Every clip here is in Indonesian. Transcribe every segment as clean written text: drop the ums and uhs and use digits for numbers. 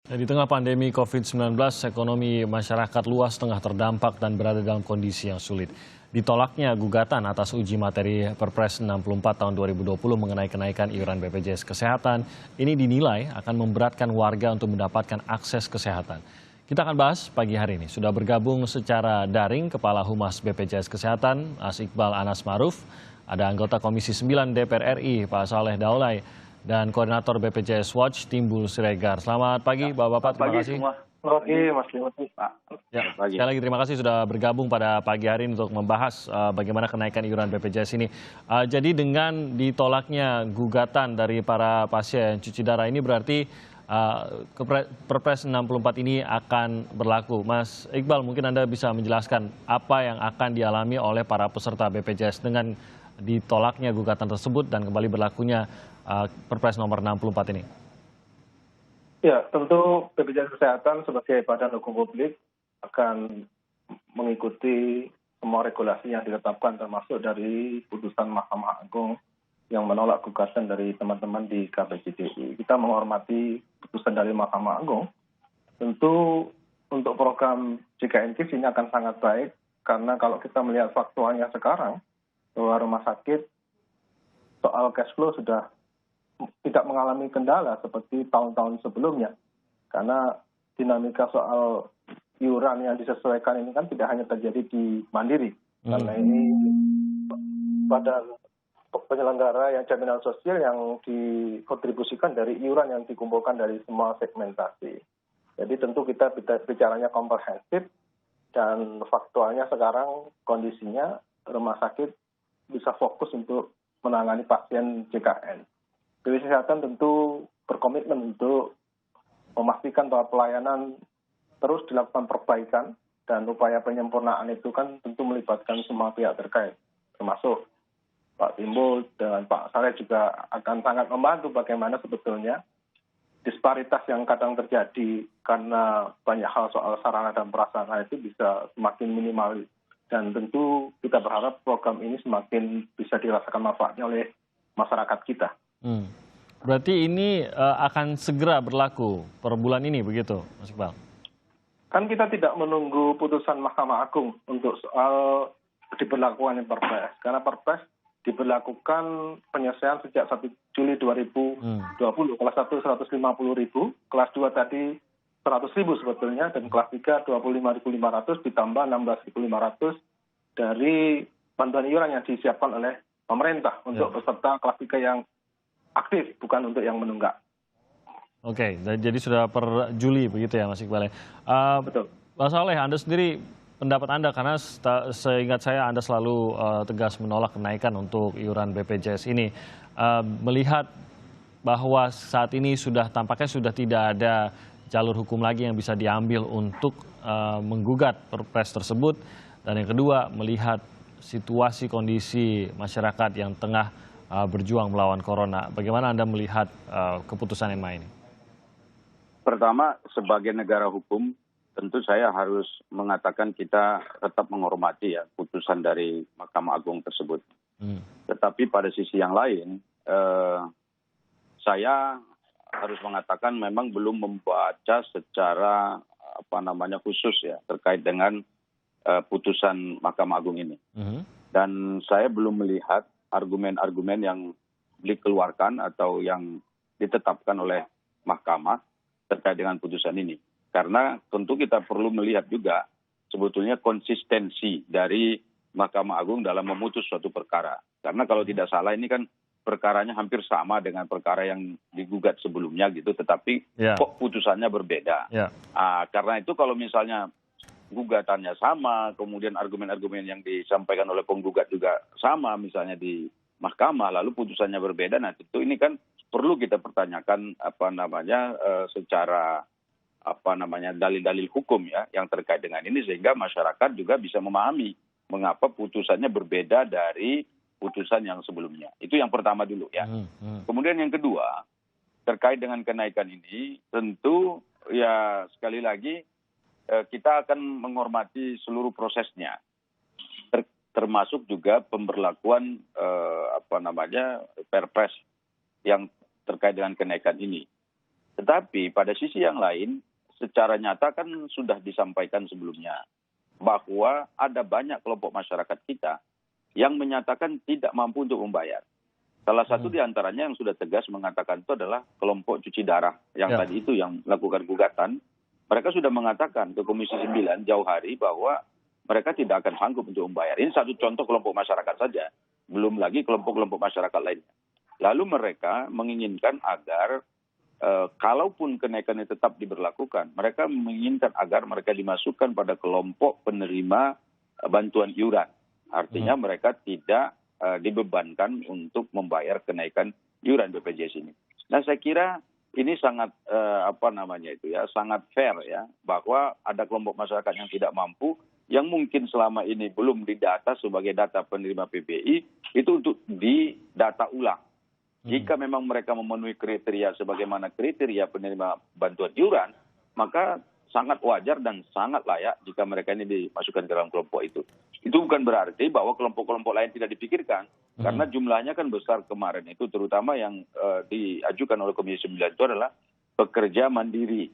Di tengah pandemi COVID-19, ekonomi masyarakat luas tengah terdampak dan berada dalam kondisi yang sulit. Ditolaknya gugatan atas uji materi Perpres 64 tahun 2020 mengenai kenaikan iuran BPJS Kesehatan, ini dinilai akan memberatkan warga untuk mendapatkan akses kesehatan. Kita akan bahas pagi hari ini. Sudah bergabung secara daring Kepala Humas BPJS Kesehatan, Mas Iqbal Anas Maruf, ada anggota Komisi 9 DPR RI, Pak Saleh Daulay, dan Koordinator BPJS Watch Timbul Siregar. Selamat pagi, Bapak-Bapak. Terima kasih. Semua. Oke, Mas Limoti, Pak. Ya, sekali lagi terima kasih sudah bergabung pada pagi hari ini untuk membahas bagaimana kenaikan iuran BPJS ini. Jadi dengan ditolaknya gugatan dari para pasien cuci darah ini berarti Perpres 64 ini akan berlaku. Mas Iqbal, mungkin Anda bisa menjelaskan apa yang akan dialami oleh para peserta BPJS dengan ditolaknya gugatan tersebut dan kembali berlakunya Perpres nomor 64 ini. Ya, tentu BPJS Kesehatan sebagai badan hukum publik akan mengikuti semua regulasi yang ditetapkan termasuk dari putusan Mahkamah Agung yang menolak gugatan dari teman-teman di KPCDI. Kita menghormati putusan dari Mahkamah Agung. Tentu untuk program JKNKIS ini akan sangat baik karena kalau kita melihat faktualnya sekarang bahwa rumah sakit soal cash flow sudah tidak mengalami kendala seperti tahun-tahun sebelumnya. Karena dinamika soal iuran yang disesuaikan ini kan tidak hanya terjadi di Mandiri. Karena ini badan penyelenggara yang jaminan sosial yang dikontribusikan dari iuran yang dikumpulkan dari semua segmentasi. Jadi tentu kita bicaranya komprehensif dan faktualnya sekarang kondisinya rumah sakit bisa fokus untuk menangani pasien JKN. BPJS Kesehatan tentu berkomitmen untuk memastikan bahwa pelayanan terus dilakukan perbaikan dan upaya penyempurnaan itu kan tentu melibatkan semua pihak terkait, termasuk Pak Timbul dan Pak Saleh juga akan sangat membantu bagaimana sebetulnya disparitas yang kadang terjadi karena banyak hal soal sarana dan prasarana itu bisa semakin minimal dan tentu kita berharap program ini semakin bisa dirasakan manfaatnya oleh masyarakat kita. Berarti ini akan segera berlaku per bulan ini begitu, Mas Iqbal? Kan kita tidak menunggu putusan Mahkamah Agung untuk soal diberlakukan Perpres. Karena Perpres diberlakukan penyelesaian sejak 1 Juli 2020. Kelas 1 150.000, kelas 2 tadi 100.000 sebetulnya, dan kelas 3 25.500 ditambah 16.500 dari bantuan iuran yang disiapkan oleh pemerintah untuk peserta kelas 3 yang aktif, bukan untuk yang menunggak. Oke, jadi sudah per Juli begitu ya Mas Iqbal ya. Betul. Mas Saleh, Anda sendiri pendapat Anda karena seingat saya Anda selalu tegas menolak kenaikan untuk iuran BPJS ini. Melihat bahwa saat ini tampaknya sudah tidak ada jalur hukum lagi yang bisa diambil untuk menggugat Perpres tersebut. Dan yang kedua, melihat situasi kondisi masyarakat yang tengah berjuang melawan corona. Bagaimana Anda melihat keputusan MA ini? Pertama, sebagai negara hukum, tentu saya harus mengatakan kita tetap menghormati ya putusan dari Mahkamah Agung tersebut. Tetapi pada sisi yang lain, saya harus mengatakan memang belum membaca secara khusus ya terkait dengan putusan Mahkamah Agung ini. Dan saya belum melihat argumen-argumen yang dikeluarkan atau yang ditetapkan oleh Mahkamah terkait dengan putusan ini. Karena tentu kita perlu melihat juga sebetulnya konsistensi dari Mahkamah Agung dalam memutus suatu perkara. Karena kalau tidak salah ini kan perkaranya hampir sama dengan perkara yang digugat sebelumnya gitu, tetapi kok putusannya berbeda. Karena itu kalau misalnya gugatannya sama, kemudian argumen-argumen yang disampaikan oleh penggugat juga sama misalnya di mahkamah, lalu putusannya berbeda, nah tentu ini kan perlu kita pertanyakan secara dalil-dalil hukum ya yang terkait dengan ini sehingga masyarakat juga bisa memahami mengapa putusannya berbeda dari putusan yang sebelumnya. Itu yang pertama dulu ya. Kemudian yang kedua, terkait dengan kenaikan ini tentu ya sekali lagi kita akan menghormati seluruh prosesnya. Termasuk juga pemberlakuan Perpres yang terkait dengan kenaikan ini. Tetapi pada sisi yang lain, secara nyata kan sudah disampaikan sebelumnya bahwa ada banyak kelompok masyarakat kita yang menyatakan tidak mampu untuk membayar. Salah satu di antaranya yang sudah tegas mengatakan itu adalah kelompok cuci darah yang tadi itu yang melakukan gugatan. Mereka sudah mengatakan ke Komisi 9 jauh hari bahwa mereka tidak akan sanggup untuk membayar. Ini satu contoh kelompok masyarakat saja, belum lagi kelompok-kelompok masyarakat lainnya. Lalu mereka menginginkan agar kalaupun kenaikan ini tetap diberlakukan, mereka menginginkan agar mereka dimasukkan pada kelompok penerima bantuan iuran. Artinya mereka tidak dibebankan untuk membayar kenaikan iuran BPJS ini. Nah, saya kira ini sangat sangat fair ya, bahwa ada kelompok masyarakat yang tidak mampu, yang mungkin selama ini belum didata sebagai data penerima PBI, itu untuk didata ulang. Jika memang mereka memenuhi kriteria sebagaimana kriteria penerima bantuan iuran, maka sangat wajar dan sangat layak jika mereka ini dimasukkan ke dalam kelompok itu. Itu bukan berarti bahwa kelompok-kelompok lain tidak dipikirkan, karena jumlahnya kan besar kemarin itu, terutama yang diajukan oleh Komisi 9 itu adalah pekerja mandiri,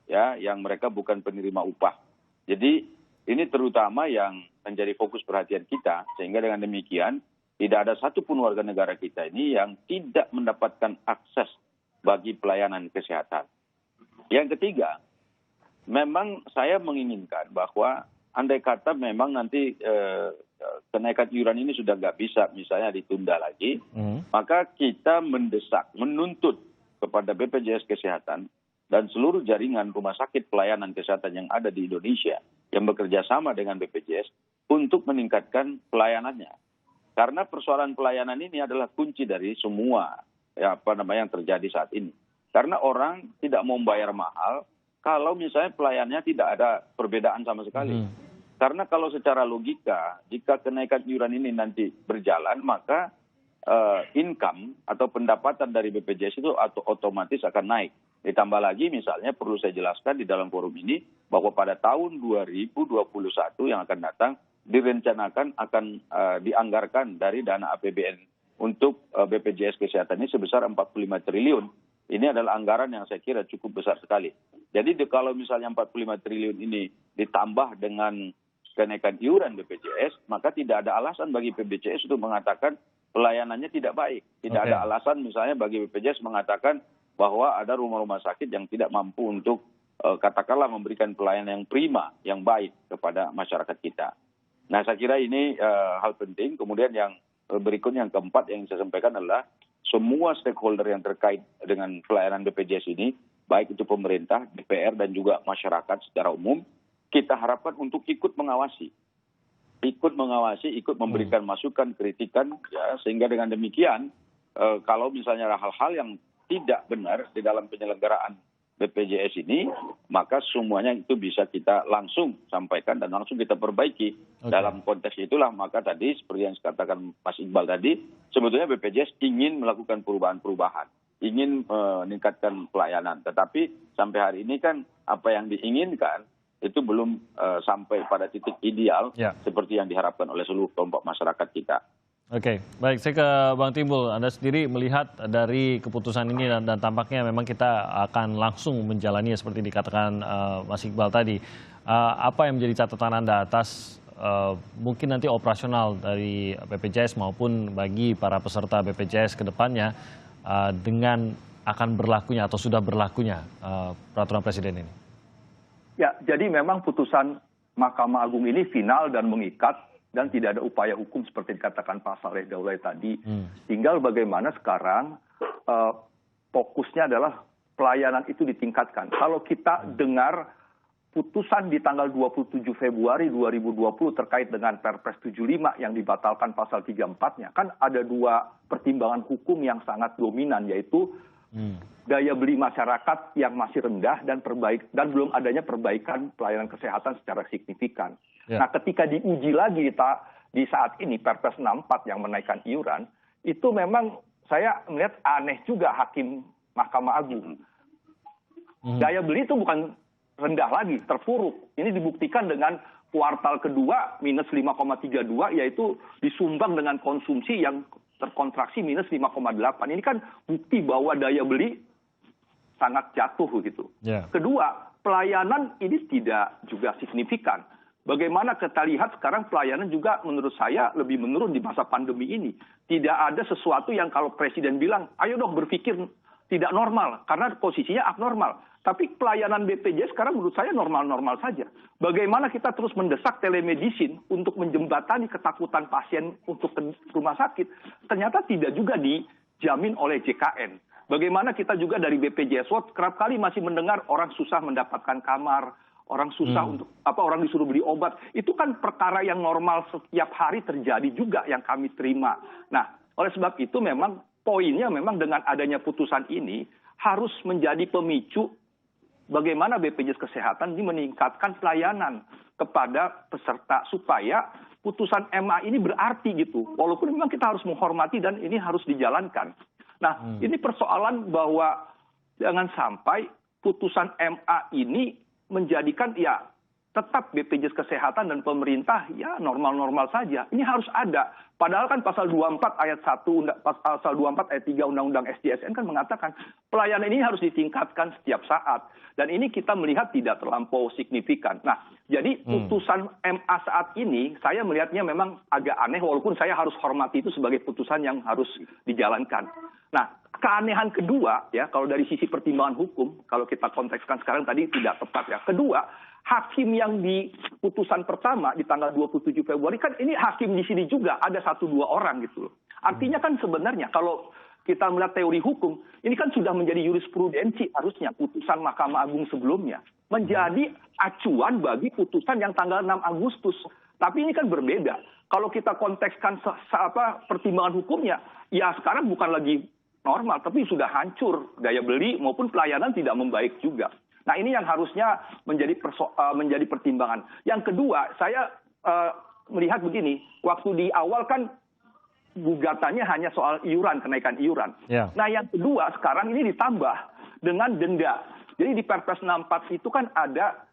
ya, yang mereka bukan penerima upah. Jadi ini terutama yang menjadi fokus perhatian kita, sehingga dengan demikian tidak ada satupun warga negara kita ini yang tidak mendapatkan akses bagi pelayanan kesehatan. Yang ketiga, memang saya menginginkan bahwa andai kata memang nanti kenaikan iuran ini sudah nggak bisa misalnya ditunda lagi, maka kita mendesak, menuntut kepada BPJS Kesehatan dan seluruh jaringan rumah sakit pelayanan kesehatan yang ada di Indonesia yang bekerja sama dengan BPJS untuk meningkatkan pelayanannya. Karena persoalan pelayanan ini adalah kunci dari semua yang terjadi saat ini. Karena orang tidak mau membayar mahal kalau misalnya pelayanannya tidak ada perbedaan sama sekali. Karena kalau secara logika, jika kenaikan iuran ini nanti berjalan, maka income atau pendapatan dari BPJS itu otomatis akan naik. Ditambah lagi misalnya perlu saya jelaskan di dalam forum ini bahwa pada tahun 2021 yang akan datang, direncanakan akan dianggarkan dari dana APBN untuk BPJS Kesehatan ini sebesar 45 triliun. Ini adalah anggaran yang saya kira cukup besar sekali. Jadi kalau misalnya 45 triliun ini ditambah dengan kenaikan iuran BPJS, maka tidak ada alasan bagi BPJS untuk mengatakan pelayanannya tidak baik. Tidak ada alasan misalnya bagi BPJS mengatakan bahwa ada rumah-rumah sakit yang tidak mampu untuk katakanlah memberikan pelayanan yang prima, yang baik kepada masyarakat kita. Nah, saya kira ini hal penting. Kemudian yang berikutnya, yang keempat yang saya sampaikan adalah semua stakeholder yang terkait dengan pelayanan BPJS ini, baik itu pemerintah, DPR, dan juga masyarakat secara umum, kita harapkan untuk ikut mengawasi, ikut memberikan masukan, kritikan, ya, sehingga dengan demikian, kalau misalnya ada hal-hal yang tidak benar di dalam penyelenggaraan BPJS ini, maka semuanya itu bisa kita langsung sampaikan dan langsung kita perbaiki. Dalam konteks itulah maka tadi seperti yang dikatakan Mas Iqbal tadi, sebetulnya BPJS ingin melakukan perubahan-perubahan, ingin meningkatkan pelayanan. Tetapi sampai hari ini kan apa yang diinginkan itu belum sampai pada titik ideal seperti yang diharapkan oleh seluruh kelompok masyarakat kita. Oke, baik. Saya ke Bang Timbul. Anda sendiri melihat dari keputusan ini dan tampaknya memang kita akan langsung menjalani seperti dikatakan Mas Iqbal tadi. Apa yang menjadi catatan Anda atas mungkin nanti operasional dari BPJS maupun bagi para peserta BPJS ke depannya dengan akan berlakunya atau sudah berlakunya peraturan Presiden ini? Ya, jadi memang putusan Mahkamah Agung ini final dan mengikat, dan tidak ada upaya hukum seperti dikatakan Pak Saleh Daulay tadi. Tinggal bagaimana sekarang fokusnya adalah pelayanan itu ditingkatkan. Kalau kita dengar putusan di tanggal 27 Februari 2020 terkait dengan Perpres 75 yang dibatalkan pasal 34-nya, kan ada dua pertimbangan hukum yang sangat dominan, yaitu daya beli masyarakat yang masih rendah dan belum adanya perbaikan pelayanan kesehatan secara signifikan. Nah, ketika diuji lagi di saat ini Perpres 64 yang menaikkan iuran, itu memang saya melihat aneh juga hakim Mahkamah Agung. Daya beli itu bukan rendah lagi, terpuruk. Ini dibuktikan dengan kuartal kedua minus 5,32, yaitu disumbang dengan konsumsi yang terkontraksi minus 5,8. Ini kan bukti bahwa daya beli sangat jatuh gitu. Kedua, pelayanan ini tidak juga signifikan. Bagaimana kita lihat sekarang pelayanan juga menurut saya lebih menurun di masa pandemi ini. Tidak ada sesuatu yang kalau presiden bilang, ayo dong berpikir tidak normal, karena posisinya abnormal. Tapi pelayanan BPJS sekarang menurut saya normal-normal saja. Bagaimana kita terus mendesak telemedicine untuk menjembatani ketakutan pasien untuk ke rumah sakit, ternyata tidak juga dijamin oleh JKN. Bagaimana kita juga dari BPJS World kerap kali masih mendengar orang susah mendapatkan kamar, orang susah untuk orang disuruh beli obat. Itu kan perkara yang normal setiap hari terjadi juga yang kami terima. Nah, oleh sebab itu memang poinnya memang dengan adanya putusan ini harus menjadi pemicu bagaimana BPJS Kesehatan ini meningkatkan pelayanan kepada peserta supaya putusan MA ini berarti gitu. Walaupun memang kita harus menghormati dan ini harus dijalankan. Nah, ini persoalan bahwa jangan sampai putusan MA ini menjadikan ya tetap BPJS Kesehatan dan pemerintah ya normal-normal saja. Ini harus ada. Padahal kan pasal 24 ayat 1, pasal 24 ayat 3 Undang-Undang SDSN kan mengatakan pelayanan ini harus ditingkatkan setiap saat. Dan ini kita melihat tidak terlampau signifikan. Nah, jadi putusan MA saat ini saya melihatnya memang agak aneh walaupun saya harus hormati itu sebagai putusan yang harus dijalankan. Nah, keanehan kedua ya kalau dari sisi pertimbangan hukum, kalau kita kontekskan sekarang tadi tidak tepat ya. Kedua, hakim yang di putusan pertama di tanggal 27 Februari kan ini hakim di sini juga ada 1-2 orang gitu loh. Artinya kan sebenarnya kalau kita melihat teori hukum, ini kan sudah menjadi jurisprudensi harusnya putusan Mahkamah Agung sebelumnya. Menjadi acuan bagi putusan yang tanggal 6 Agustus. Tapi ini kan berbeda. Kalau kita kontekskan pertimbangan hukumnya, ya sekarang bukan lagi normal, tapi sudah hancur. Daya beli maupun pelayanan tidak membaik juga. Nah ini yang harusnya menjadi pertimbangan. Yang kedua, saya melihat begini, waktu di awal kan gugatannya hanya soal iuran, kenaikan iuran. Nah yang kedua, sekarang ini ditambah dengan denda. Jadi di Perpres 64 itu kan ada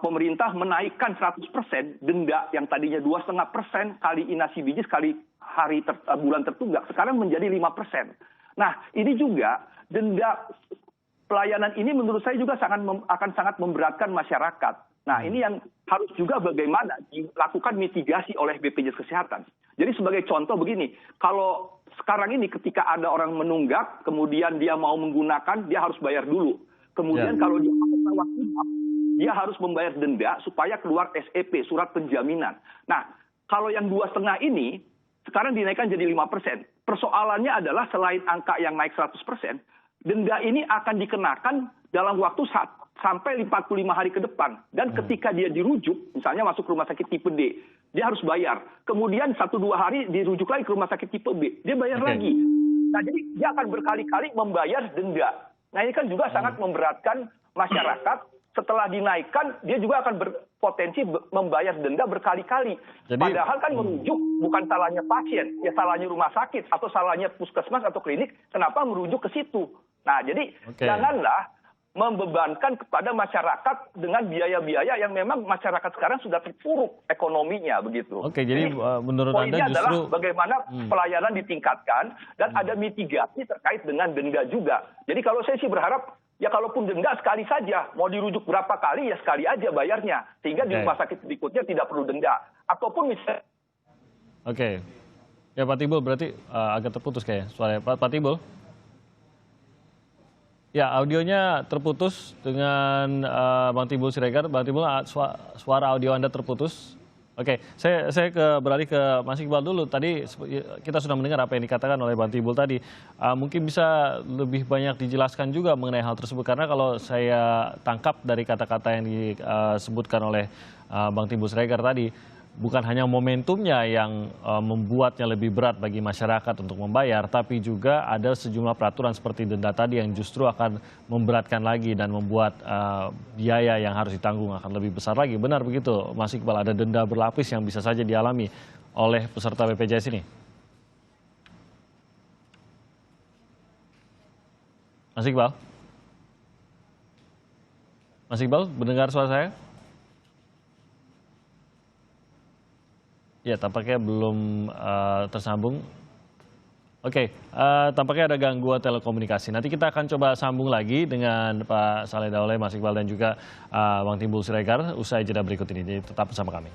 pemerintah menaikkan 100% denda yang tadinya 2,5% kali inasi bijis kali bulan tertunggak, sekarang menjadi 5%. Nah ini juga denda pelayanan ini menurut saya juga akan sangat memberatkan masyarakat. Nah ini yang harus juga bagaimana dilakukan mitigasi oleh BPJS Kesehatan. Jadi sebagai contoh begini, kalau sekarang ini ketika ada orang menunggak, kemudian dia mau menggunakan, dia harus bayar dulu. Kemudian kalau dia waktu dia harus membayar denda supaya keluar SEP, surat penjaminan. Nah kalau yang 2,5 ini, sekarang dinaikkan jadi 5%. Persoalannya adalah selain angka yang naik 100%, denda ini akan dikenakan dalam waktu sampai 45 hari ke depan. Dan ketika dia dirujuk, misalnya masuk rumah sakit tipe D, dia harus bayar. Kemudian 1-2 hari dirujuk lagi ke rumah sakit tipe B, dia bayar lagi. Nah jadi dia akan berkali-kali membayar denda. Nah ini kan juga sangat memberatkan masyarakat. Setelah dinaikkan, dia juga akan berpotensi membayar denda berkali-kali. Padahal kan merujuk bukan salahnya pasien, ya salahnya rumah sakit atau salahnya puskesmas atau klinik. Kenapa merujuk ke situ? Nah, jadi janganlah membebankan kepada masyarakat dengan biaya-biaya yang memang masyarakat sekarang sudah terpuruk ekonominya begitu. Jadi menurut Anda justru adalah bagaimana pelayanan ditingkatkan dan ada mitigasi terkait dengan denda juga. Jadi kalau saya sih berharap ya kalaupun denda sekali saja, mau dirujuk berapa kali ya sekali aja bayarnya. Sehingga di rumah sakit berikutnya tidak perlu denda. Ataupun misalnya... Ya Pak Timbul berarti agak terputus kayaknya suaranya. Pak Timbul? Ya audionya terputus dengan Bang Timbul Siregar. Bang Timbul suara audio Anda terputus. Saya beralih ke Mas Iqbal dulu. Tadi kita sudah mendengar apa yang dikatakan oleh Bang Timbul tadi. Mungkin bisa lebih banyak dijelaskan juga mengenai hal tersebut. Karena kalau saya tangkap dari kata-kata yang disebutkan oleh Bang Timbul Siregar tadi, bukan hanya momentumnya yang membuatnya lebih berat bagi masyarakat untuk membayar, tapi juga ada sejumlah peraturan seperti denda tadi yang justru akan memberatkan lagi dan membuat biaya yang harus ditanggung akan lebih besar lagi. Benar begitu, Mas Iqbal, ada denda berlapis yang bisa saja dialami oleh peserta BPJS ini? Mas Iqbal? Mas Iqbal, mendengar suara saya? Ya, tampaknya belum tersambung. Oke, tampaknya ada gangguan telekomunikasi. Nanti kita akan coba sambung lagi dengan Pak Saleh Daulay, Mas Iqbal, dan juga Bang Timbul Siregar usai jeda berikut ini. Jadi tetap bersama kami.